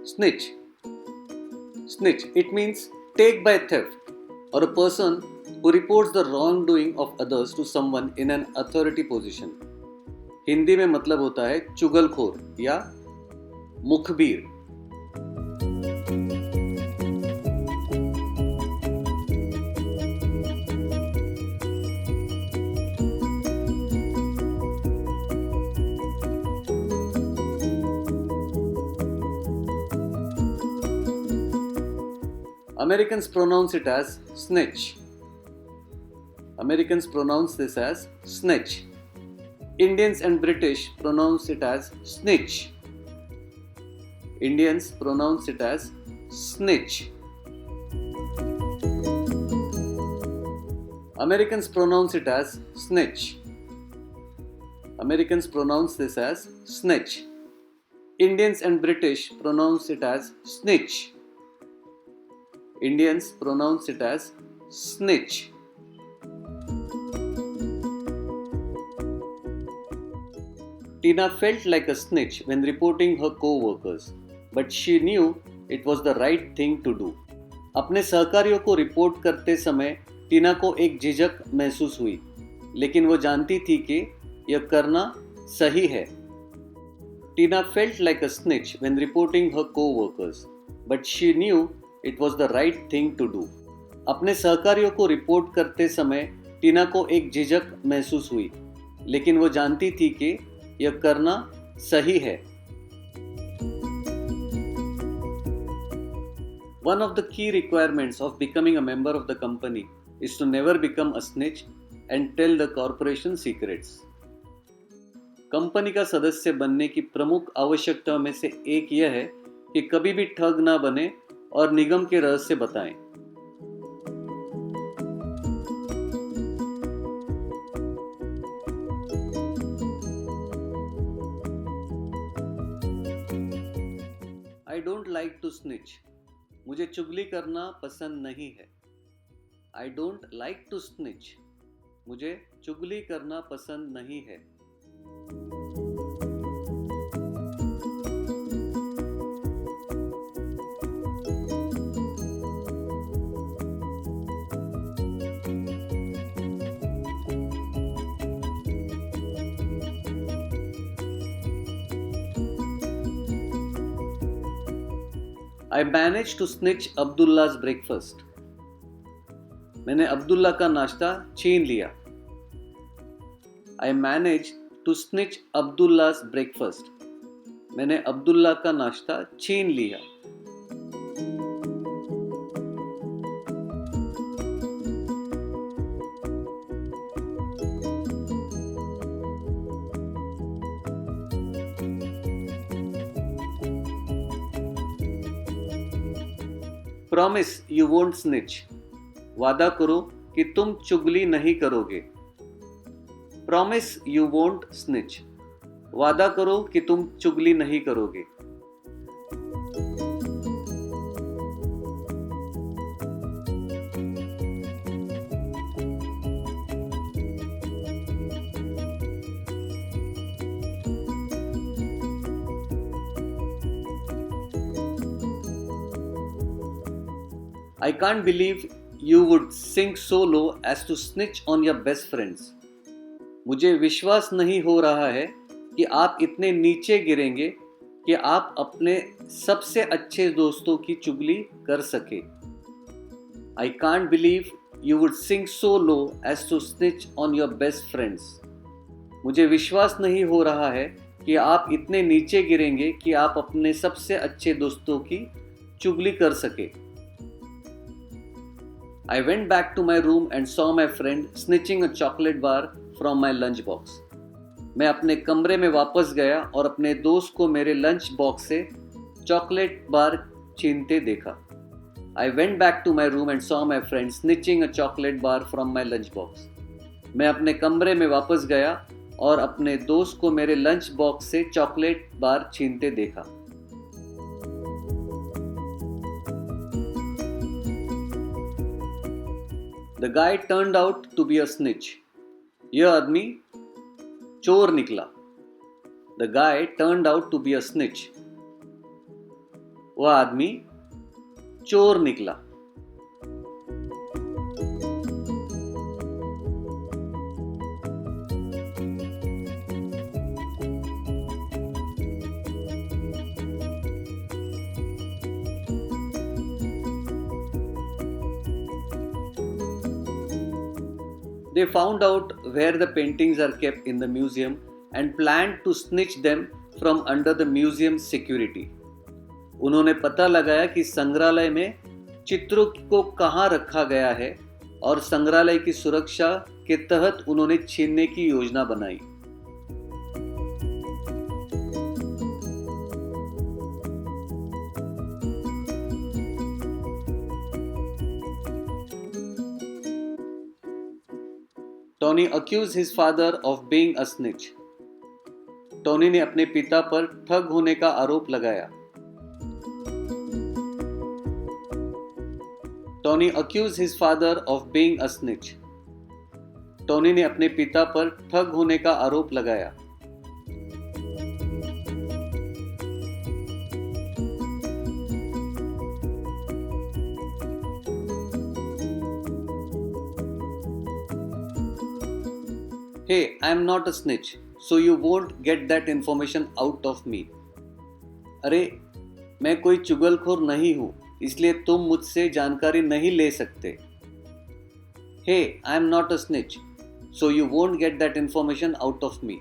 Snitch. Snitch. It means take by theft or a person who reports the wrongdoing of others to someone in an authority position. Hindi में मतलब होता है चुगलखोर या मुखबिर. Americans pronounce it as snitch. Americans pronounce this as snitch. Indians and British pronounce it as snitch. Indians pronounce it as snitch. Americans pronounce it as snitch. Americans pronounce this as snitch. Indians and British pronounce it as snitch. Indians pronounce it as snitch. Tina felt like a snitch when reporting her co-workers, but she knew it was the right thing to do. अपने सहकारियों को report करते समय टीना को एक झिझक महसूस हुई, लेकिन वो जानती थी कि यह करना सही है. Tina felt like a snitch when reporting her co-workers, but she knew it was the right thing to do. अपने सहकारियों को रिपोर्ट करते समय टीना को एक झिझक महसूस हुई, लेकिन वो जानती थी कि यह करना सही है. One of the key requirements of becoming a member of the company is to never become a snitch and tell the corporation secrets. Company का सदस्य बनने की प्रमुख आवश्यकताओं में से एक यह है कि कभी भी ठग ना बने और निगम के रहस्य बताएं. I don't like to snitch. मुझे चुगली करना पसंद नहीं है. I don't like to snitch. मुझे चुगली करना पसंद नहीं है. I managed to snitch Abdullah's breakfast. मैंने अब्दुल्ला का नाश्ता छीन लिया. I managed to snitch Abdullah's breakfast. मैंने अब्दुल्ला का नाश्ता छीन लिया. Promise you won't snitch. वादा करो कि तुम चुगली नहीं करोगे. Promise you won't snitch. वादा करो कि तुम चुगली नहीं करोगे. I can't believe you would sink so low as to snitch on your best friends. मुझे विश्वास नहीं हो रहा है कि आप इतने नीचे गिरेंगे कि आप अपने सबसे अच्छे दोस्तों की चुगली कर सके. I can't believe you would sink so low as to snitch on your best friends. मुझे विश्वास नहीं हो रहा है कि आप इतने नीचे गिरेंगे कि आप अपने सबसे अच्छे दोस्तों की चुगली कर सके. I went back to my room and saw my friend snitching a chocolate bar from my lunch box. मैं अपने कमरे में वापस गया और अपने दोस्त को मेरे लंच बॉक्स से चॉकलेट बार छीनते देखा. I went back to my room and saw my friend snitching a chocolate bar from my lunch box. मैं अपने कमरे में वापस गया और अपने दोस्त को मेरे लंच बॉक्स से चॉकलेट बार छीनते देखा. The guy turned out to be a snitch. यह आदमी चोर निकला. The guy turned out to be a snitch. वह आदमी चोर निकला। They found out where the paintings are kept in the museum and planned to snitch them from under the museum security. उन्होंने पता लगाया कि संग्रहालय में चित्रों को कहाँ रखा गया है और संग्रहालय की सुरक्षा के तहत उन्होंने छीनने की योजना बनाई। Tony accused his father of being a snitch. Tony ने अपने पिता पर ठग होने का आरोप लगाया। Tony accused his father of being a snitch. Tony ने अपने पिता पर ठग होने का आरोप लगाया। Hey, I am not a snitch, so you won't get that information out of me. अरे, मैं कोई चुगलखोर नहीं हूँ, इसलिए तुम मुझसे जानकारी नहीं ले सकते। Hey, I am not a snitch, so you won't get that information out of me.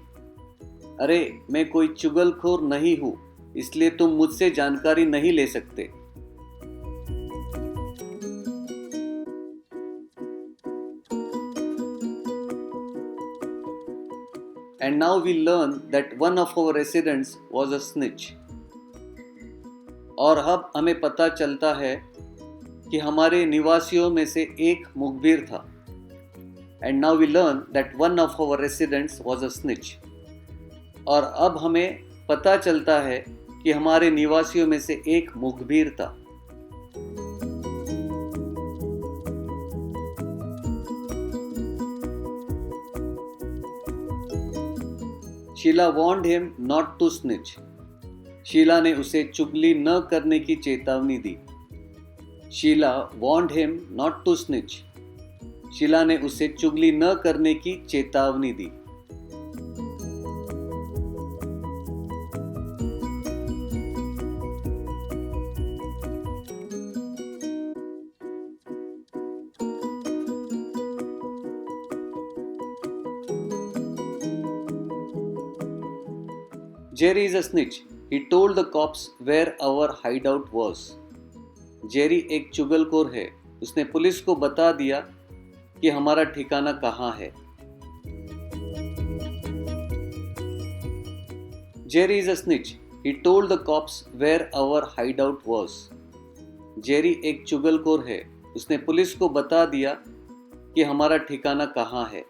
अरे, मैं कोई चुगलखोर नहीं हूँ, इसलिए तुम मुझसे जानकारी नहीं ले सकते। And now we learn that one of our residents was a snitch. और अब हमें पता चलता है कि हमारे निवासियों में से एक मुखबिर था। And now we learn that one of our residents was a snitch. और अब हमें पता चलता है कि हमारे निवासियों में से एक मुखबिर था। Sheila warned him not to snitch. Sheila ने उसे चुगली न करने की चेतावनी दी। Sheila warned him not to snitch. Sheila ने उसे चुगली न करने की चेतावनी दी। Jerry is a snitch. He told the cops where our hideout was. Jerry एक चुगलखोर है। उसने पुलिस को बता दिया कि हमारा ठिकाना कहाँ है। Jerry is a snitch. He told the cops where our hideout was. Jerry एक चुगलखोर है। उसने पुलिस को बता दिया कि हमारा ठिकाना कहाँ है।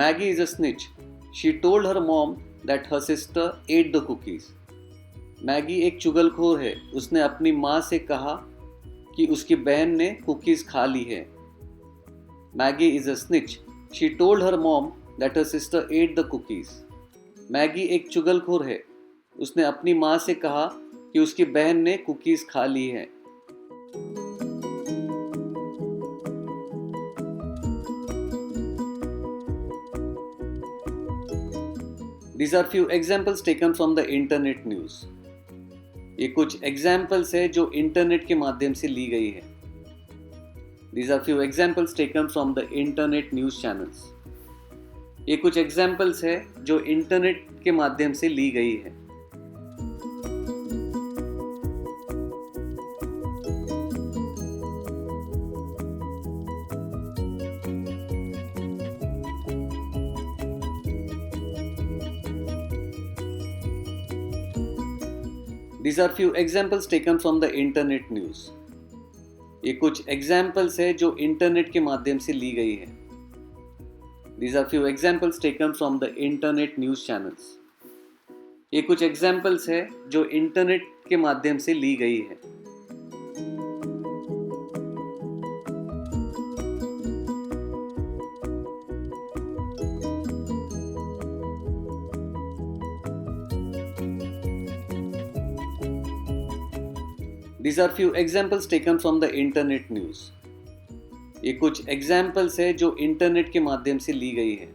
Maggie is a snitch. She told her mom that her sister ate the cookies. Maggi एक चुगलखोर है। उसने अपनी माँ से कहा कि उसकी बहन ने कुकीज़ खा ली है। Maggie is a snitch. She told her mom that her sister ate the cookies. Maggi एक चुगलखोर है। उसने अपनी माँ से कहा कि उसकी बहन ने कुकीज़ खा ली है। These are few examples taken from the internet news. ये कुछ examples है जो इंटरनेट के माध्यम से ली गई है। These are few examples taken from the internet news channels. ये कुछ examples है जो इंटरनेट के माध्यम से ली गई है। These are few examples taken from the internet news. ये कुछ examples है जो इंटरनेट के माध्यम से ली गई है। These are few examples taken from the internet news channels. ये कुछ examples है जो इंटरनेट के माध्यम से ली गई है। These are few examples taken from the internet news. ये कुछ examples है जो इंटरनेट के माध्यम से ली गई है.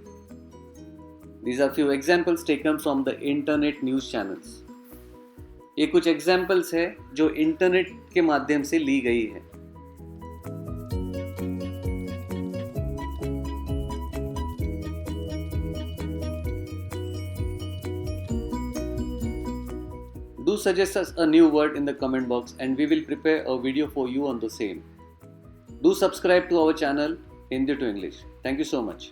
These are few examples taken from the internet news channels. ये कुछ examples है जो इंटरनेट के माध्यम से ली गई है. Do suggest us a new word in the comment box and we will prepare a video for you on the same. Do subscribe to our channel Hindi to English. Thank you so much.